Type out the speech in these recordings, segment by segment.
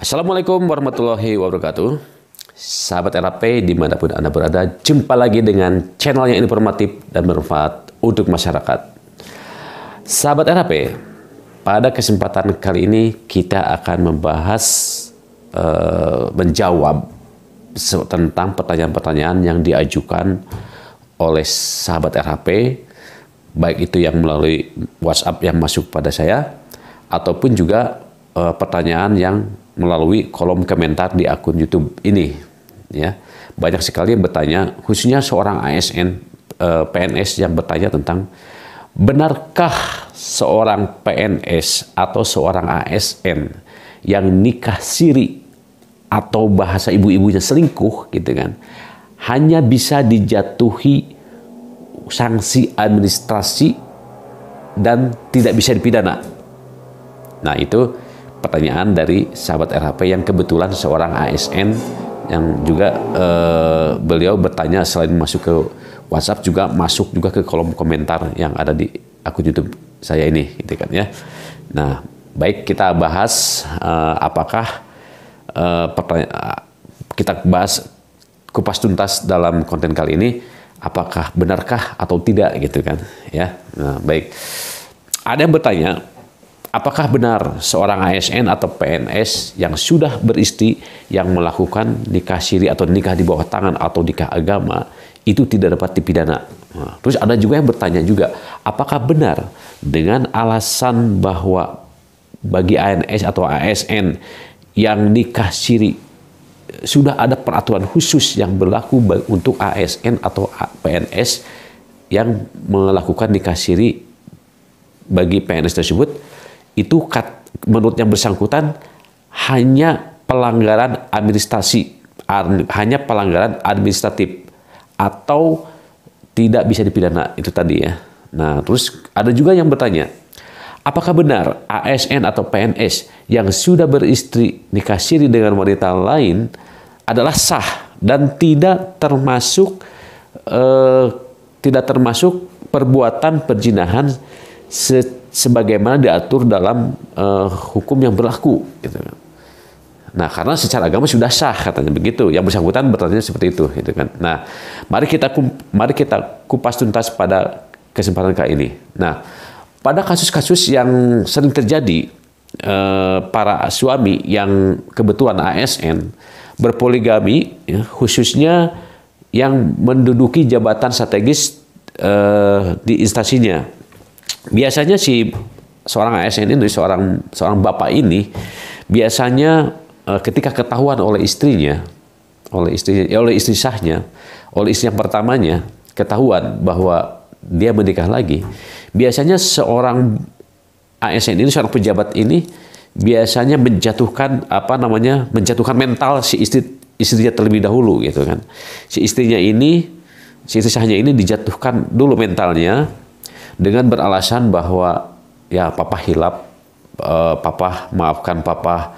Assalamualaikum warahmatullahi wabarakatuh. Sahabat RAP dimanapun Anda berada, jumpa lagi dengan channel yang informatif dan bermanfaat untuk masyarakat. Sahabat RAP, pada kesempatan kali ini kita akan membahas, menjawab tentang pertanyaan-pertanyaan yang diajukan oleh sahabat RAP, baik itu yang melalui WhatsApp yang masuk pada saya, ataupun juga pertanyaan yang melalui kolom komentar di akun YouTube ini, ya. Banyak sekali yang bertanya, khususnya seorang ASN PNS yang bertanya tentang benarkah seorang PNS atau seorang ASN yang nikah siri atau bahasa ibu-ibunya selingkuh, gitu kan, hanya bisa dijatuhi sanksi administrasi dan tidak bisa dipidana. Nah, itu pertanyaan dari sahabat RHP yang kebetulan seorang ASN yang juga beliau bertanya, selain masuk ke WhatsApp juga masuk juga ke kolom komentar yang ada di akun YouTube saya ini, gitu kan, ya. Nah, baik, kita bahas apakah kita bahas kupas tuntas dalam konten kali ini, apakah benarkah atau tidak, gitu kan, ya. Nah, baik, ada yang bertanya, apakah benar seorang ASN atau PNS yang sudah beristri yang melakukan nikah siri atau nikah di bawah tangan atau nikah agama itu tidak dapat dipidana? Nah, terus ada juga yang bertanya juga, apakah benar dengan alasan bahwa bagi ANS atau ASN yang nikah siri sudah ada peraturan khusus yang berlaku untuk ASN atau PNS yang melakukan nikah siri bagi PNS tersebut, itu menurut yang bersangkutan hanya pelanggaran administrasi, hanya pelanggaran administratif atau tidak bisa dipidana, itu tadi, ya. Nah, terus ada juga yang bertanya, apakah benar ASN atau PNS yang sudah beristri nikah siri dengan wanita lain adalah sah dan tidak termasuk perbuatan perzinahan sebagaimana diatur dalam hukum yang berlaku, gitu. Nah, karena secara agama sudah sah, katanya begitu. Yang bersangkutan bertanya seperti itu, gitu kan. Nah, mari kita kupas tuntas pada kesempatan kali ini. Nah, pada kasus-kasus yang sering terjadi, para suami yang kebetulan ASN berpoligami, ya, khususnya yang menduduki jabatan strategis di instansinya. Biasanya si seorang ASN ini, seorang bapak ini, biasanya ketika ketahuan oleh istrinya, oleh istri sahnya, oleh istri yang pertamanya, ketahuan bahwa dia menikah lagi, biasanya seorang ASN ini, seorang pejabat ini, biasanya menjatuhkan mental si istrinya terlebih dahulu, gitu kan. Si istri sahnya ini dijatuhkan dulu mentalnya dengan beralasan bahwa ya papa hilap, papa maafkan papa,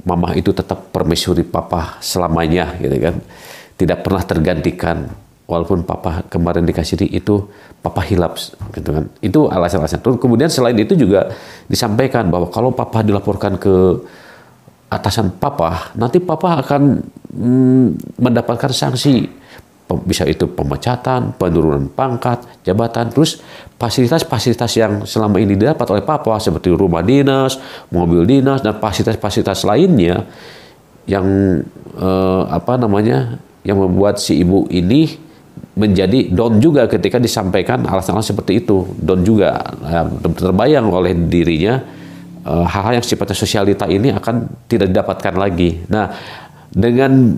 mama itu tetap permaisuri papa selamanya, gitu kan, tidak pernah tergantikan walaupun papa kemarin dikasih itu papa hilap, gitu kan. Itu alasan-alasan. Terus kemudian selain itu juga disampaikan bahwa kalau papa dilaporkan ke atasan papa, nanti papa akan mendapatkan sanksi, bisa itu pemecatan, penurunan pangkat, jabatan, terus fasilitas-fasilitas yang selama ini didapat oleh papa seperti rumah dinas, mobil dinas, dan fasilitas-fasilitas lainnya yang yang membuat si ibu ini menjadi down juga ketika disampaikan alasan-alasan seperti itu. Down juga, terbayang oleh dirinya hal-hal yang sifatnya sosialita ini akan tidak didapatkan lagi. Nah, dengan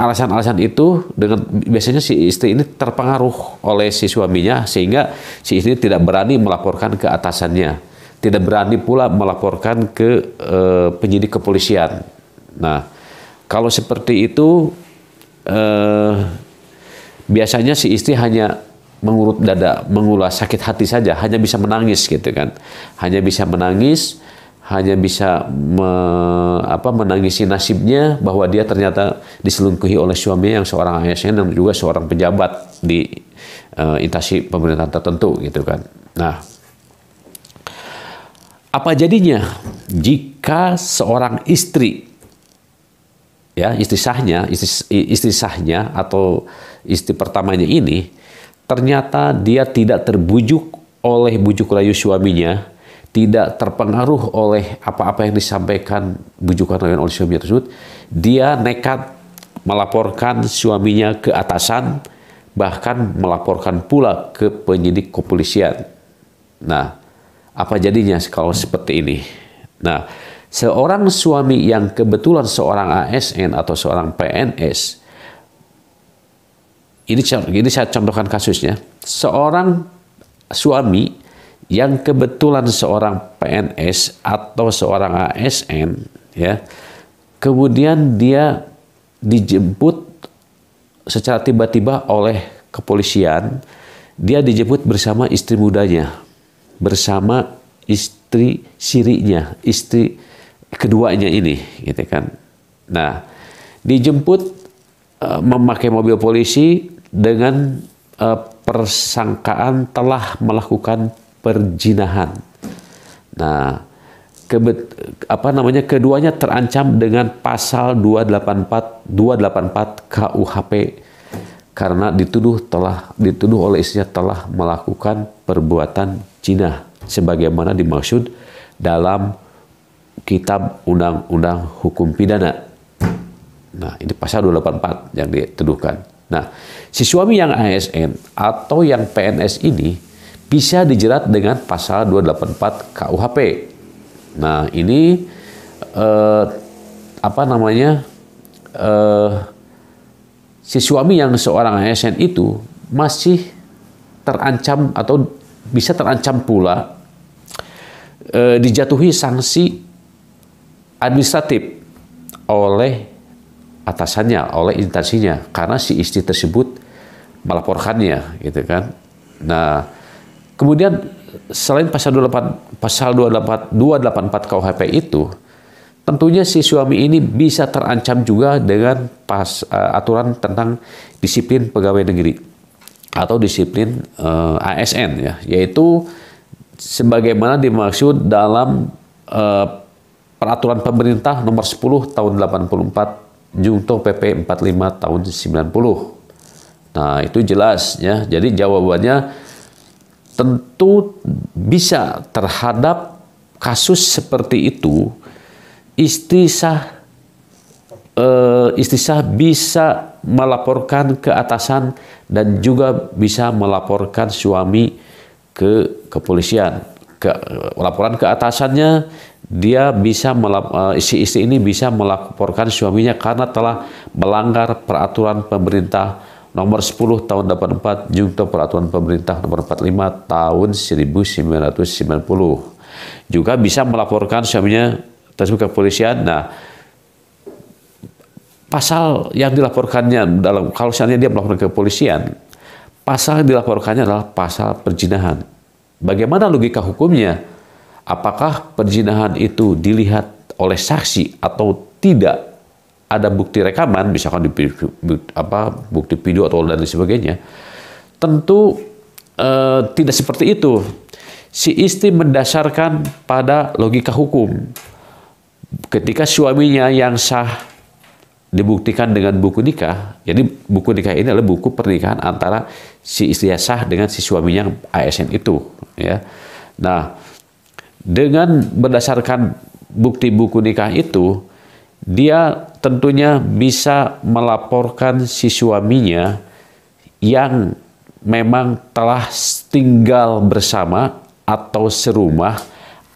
alasan-alasan itu, biasanya si istri ini terpengaruh oleh si suaminya, sehingga si istri tidak berani melaporkan ke atasannya, tidak berani pula melaporkan ke penyidik kepolisian. Nah, kalau seperti itu, biasanya si istri hanya mengurut dada, mengulas sakit hati saja, hanya bisa menangis, gitu kan, hanya bisa menangis, hanya bisa menangisi nasibnya bahwa dia ternyata diselingkuhi oleh suaminya yang seorang ASN dan juga seorang pejabat di instansi pemerintahan tertentu, gitu kan. Nah, apa jadinya jika seorang istri ya istri sahnya atau istri pertamanya ini ternyata dia tidak terbujuk oleh bujuk rayu suaminya, tidak terpengaruh oleh apa-apa yang disampaikan bujukan rayu oleh suaminya tersebut, dia nekat melaporkan suaminya ke atasan, bahkan melaporkan pula ke penyidik kepolisian. Nah, apa jadinya kalau seperti ini? Nah, seorang suami yang kebetulan seorang ASN atau seorang PNS, ini saya contohkan kasusnya, seorang suami yang kebetulan seorang PNS atau seorang ASN, ya, kemudian dia dijemput secara tiba-tiba oleh kepolisian, dia dijemput bersama istri mudanya, bersama istri sirinya, istri keduanya ini, gitu kan. Nah, dijemput memakai mobil polisi dengan persangkaan telah melakukan perzinahan. Nah, keduanya terancam dengan pasal 284 KUHP karena dituduh oleh istrinya telah melakukan perbuatan zina sebagaimana dimaksud dalam Kitab Undang-Undang Hukum Pidana. Nah, ini pasal 284 yang dituduhkan. Nah, si suami yang ASN atau yang PNS ini bisa dijerat dengan pasal 284 KUHP. Nah, ini si suami yang seorang ASN itu masih terancam atau bisa terancam pula dijatuhi sanksi administratif oleh atasannya, oleh instansinya, karena si istri tersebut melaporkannya, gitu kan. Nah, kemudian selain pasal 284 KUHP itu, tentunya si suami ini bisa terancam juga dengan aturan tentang disiplin pegawai negeri atau disiplin ASN, ya, yaitu sebagaimana dimaksud dalam peraturan pemerintah nomor 10 tahun 84 Junto PP 45 tahun 90. Nah, itu jelas, ya. Jadi jawabannya tentu bisa terhadap kasus seperti itu, istri sah bisa melaporkan ke atasan dan juga bisa melaporkan suami ke kepolisian. Laporan ke atasannya, dia bisa si istri ini bisa melaporkan suaminya karena telah melanggar peraturan pemerintah nomor 10 tahun 84 Junto peraturan pemerintah nomor 45 tahun 1990. Juga bisa melaporkan suaminya tersebut ke kepolisian. Nah, pasal yang dilaporkannya kalau misalnya dia melaporkan ke kepolisian, pasal yang dilaporkannya adalah pasal perzinahan. Bagaimana logika hukumnya? Apakah perzinahan itu dilihat oleh saksi atau tidak ada bukti rekaman, misalkan bukti video atau dan sebagainya? Tentu tidak seperti itu. Si istri mendasarkan pada logika hukum. Ketika suaminya yang sah dibuktikan dengan buku nikah, jadi buku nikah ini adalah buku pernikahan antara si istri yang sah dengan si suaminya ASN itu, ya. Nah, dengan berdasarkan bukti buku nikah itu, dia tentunya bisa melaporkan si suaminya yang memang telah tinggal bersama atau serumah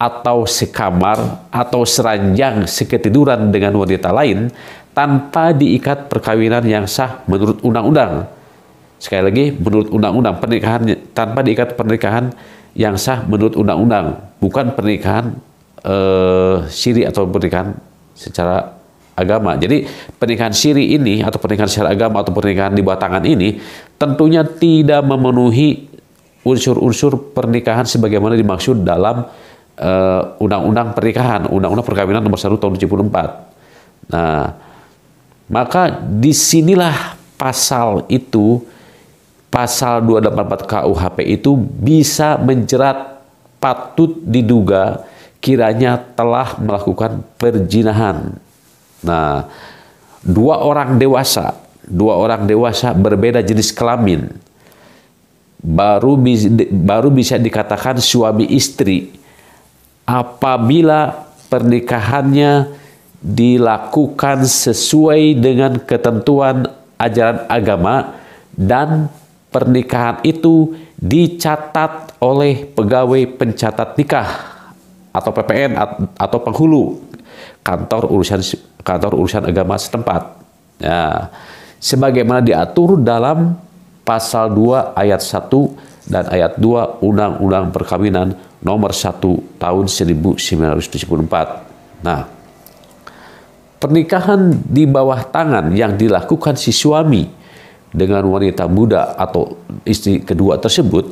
atau sekamar atau seranjang seketiduran dengan wanita lain tanpa diikat perkawinan yang sah menurut undang-undang. Sekali lagi, menurut undang-undang, pernikahan tanpa diikat pernikahan yang sah menurut undang-undang, bukan pernikahan syiri atau pernikahan secara agama. Jadi pernikahan syiri ini atau pernikahan secara agama atau pernikahan di bawah tangan ini tentunya tidak memenuhi unsur-unsur pernikahan sebagaimana dimaksud dalam undang-undang pernikahan, undang-undang perkawinan nomor 1 tahun 74. Nah, maka disinilah pasal itu, pasal 284 KUHP itu bisa menjerat, patut diduga kiranya telah melakukan perzinahan. Nah, dua orang dewasa berbeda jenis kelamin baru bisa dikatakan suami istri apabila pernikahannya dilakukan sesuai dengan ketentuan ajaran agama dan pernikahan itu dicatat oleh pegawai pencatat nikah atau PPN atau penghulu kantor urusan agama setempat. Ya, sebagaimana diatur dalam pasal 2 ayat 1 dan ayat 2 Undang-Undang Perkawinan nomor 1 tahun 1974. Nah, pernikahan di bawah tangan yang dilakukan si suami dengan wanita muda atau istri kedua tersebut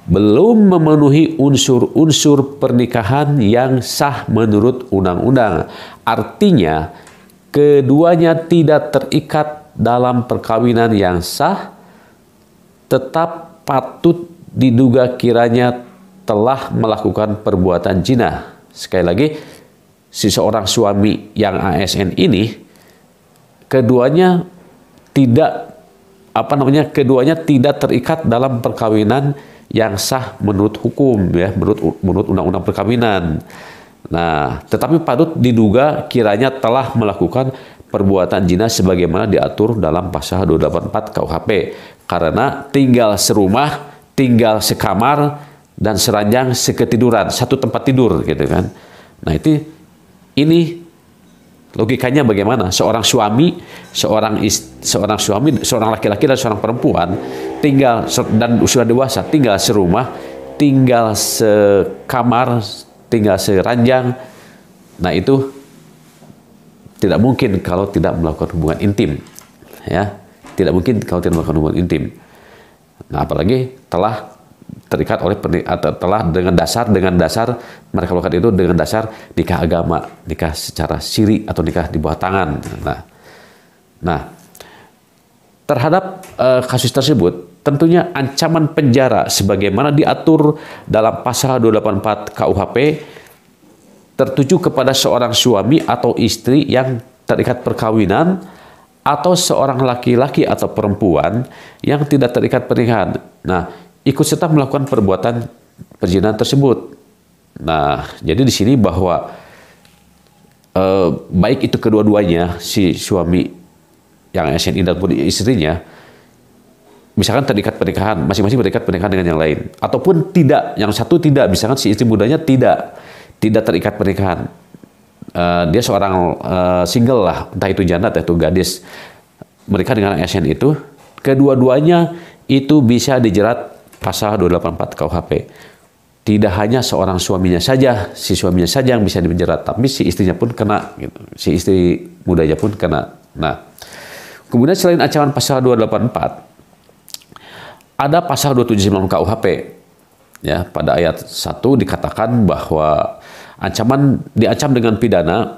belum memenuhi unsur-unsur pernikahan yang sah menurut undang-undang. Artinya, keduanya tidak terikat dalam perkawinan yang sah, tetap patut diduga kiranya telah melakukan perbuatan zina. Sekali lagi, si seorang suami yang ASN ini, keduanya tidak terikat dalam perkawinan yang sah menurut hukum, ya, menurut undang-undang perkawinan. Nah, tetapi patut diduga kiranya telah melakukan perbuatan zina sebagaimana diatur dalam pasal 284 KUHP karena tinggal serumah, tinggal sekamar dan seranjang seketiduran, satu tempat tidur gitu kan. Nah, ini logikanya bagaimana? Seorang laki-laki dan seorang perempuan tinggal dan sudah dewasa, tinggal serumah, tinggal sekamar, tinggal seranjang. Nah, itu tidak mungkin kalau tidak melakukan hubungan intim. Ya, tidak mungkin kalau tidak melakukan hubungan intim. Nah, apalagi telah terikat oleh telah dengan dasar mereka lakukan itu dengan dasar nikah agama, nikah secara siri atau nikah di bawah tangan. Nah, terhadap kasus tersebut tentunya ancaman penjara sebagaimana diatur dalam pasal 284 KUHP tertuju kepada seorang suami atau istri yang terikat perkawinan atau seorang laki-laki atau perempuan yang tidak terikat pernikahan. Nah, ikut serta melakukan perbuatan perzinahan tersebut. Nah, jadi di sini bahwa baik itu kedua-duanya, si suami yang SNI dan istrinya, misalkan terikat pernikahan, masing-masing terikat pernikahan dengan yang lain, ataupun tidak, yang satu tidak, misalkan si istri mudanya tidak terikat pernikahan, dia seorang single lah, entah itu janda atau itu gadis, menikah dengan SN itu, kedua-duanya itu bisa dijerat pasal 284 KUHP. Tidak hanya seorang suaminya saja, si suaminya saja yang bisa dipenjara, tapi si istrinya pun kena, gitu. Si istri mudanya pun kena. Nah, kemudian selain ancaman pasal 284, ada pasal 279 KUHP. Ya, pada ayat 1 dikatakan bahwa diancam dengan pidana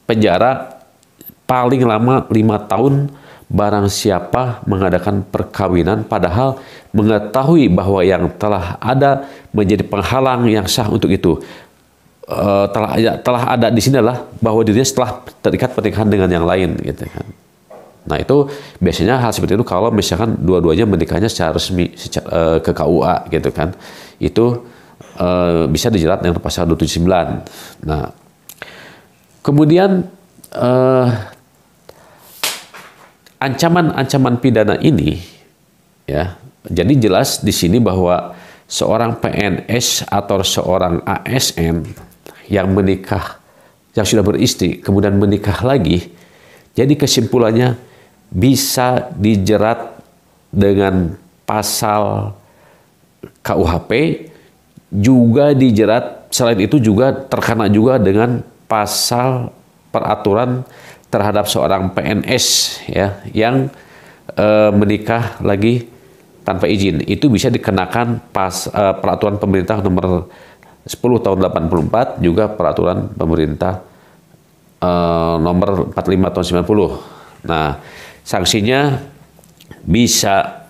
penjara paling lama 5 tahun barang siapa mengadakan perkawinan padahal mengetahui bahwa yang telah ada menjadi penghalang yang sah untuk itu. Telah ada di sini adalah bahwa dirinya setelah terikat pernikahan dengan yang lain, gitu kan. Nah, itu biasanya hal seperti itu kalau misalkan dua-duanya menikahnya secara resmi ke KUA, gitu kan. Itu bisa dijerat dengan pasal 279. Nah, kemudian ancaman pidana ini, ya, jadi jelas di sini bahwa seorang PNS atau seorang ASN yang menikah, yang sudah beristri, kemudian menikah lagi, jadi kesimpulannya bisa dijerat dengan pasal KUHP, juga dijerat, selain itu juga terkena juga dengan pasal peraturan terhadap seorang PNS, ya, yang menikah lagi tanpa izin. Itu bisa dikenakan peraturan pemerintah nomor 10 tahun 84, juga peraturan pemerintah nomor 45 tahun 90. Nah, sanksinya bisa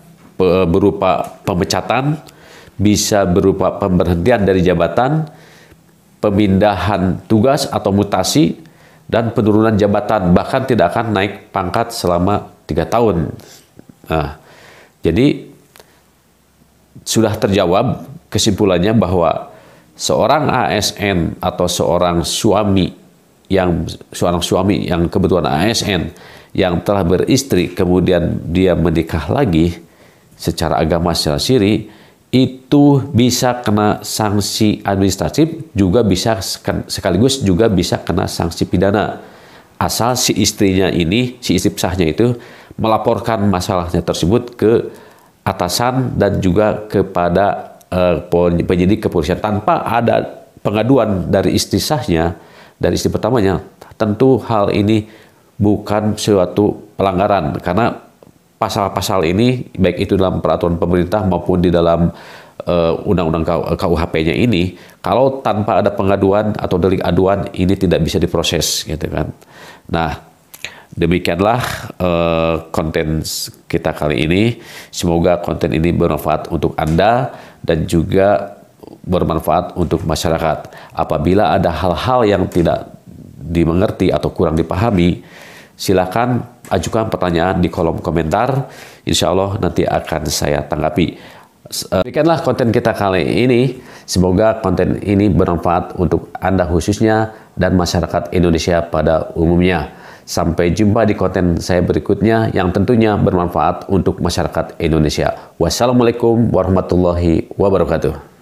berupa pemecatan, bisa berupa pemberhentian dari jabatan, pemindahan tugas atau mutasi, dan penurunan jabatan, bahkan tidak akan naik pangkat selama 3 tahun. Nah, jadi sudah terjawab kesimpulannya bahwa seorang ASN atau seorang suami yang kebetulan ASN yang telah beristri kemudian dia menikah lagi secara agama, secara syiri, itu bisa kena sanksi administratif, juga bisa sekaligus juga bisa kena sanksi pidana. Asal si istrinya ini, si istri sahnya itu melaporkan masalahnya tersebut ke atasan dan juga kepada penyidik kepolisian tanpa ada pengaduan dari istri sahnya, dari istri pertamanya. Tentu hal ini bukan suatu pelanggaran, karena pasal-pasal ini, baik itu dalam peraturan pemerintah maupun di dalam undang-undang KUHP-nya ini, kalau tanpa ada pengaduan atau delik aduan, ini tidak bisa diproses, gitu kan. Nah, demikianlah konten kita kali ini. Semoga konten ini bermanfaat untuk Anda dan juga bermanfaat untuk masyarakat. Apabila ada hal-hal yang tidak dimengerti atau kurang dipahami, silakan ajukan pertanyaan di kolom komentar. Insya Allah nanti akan saya tanggapi. Demikianlah konten kita kali ini. Semoga konten ini bermanfaat untuk Anda khususnya dan masyarakat Indonesia pada umumnya. Sampai jumpa di konten saya berikutnya yang tentunya bermanfaat untuk masyarakat Indonesia. Wassalamualaikum warahmatullahi wabarakatuh.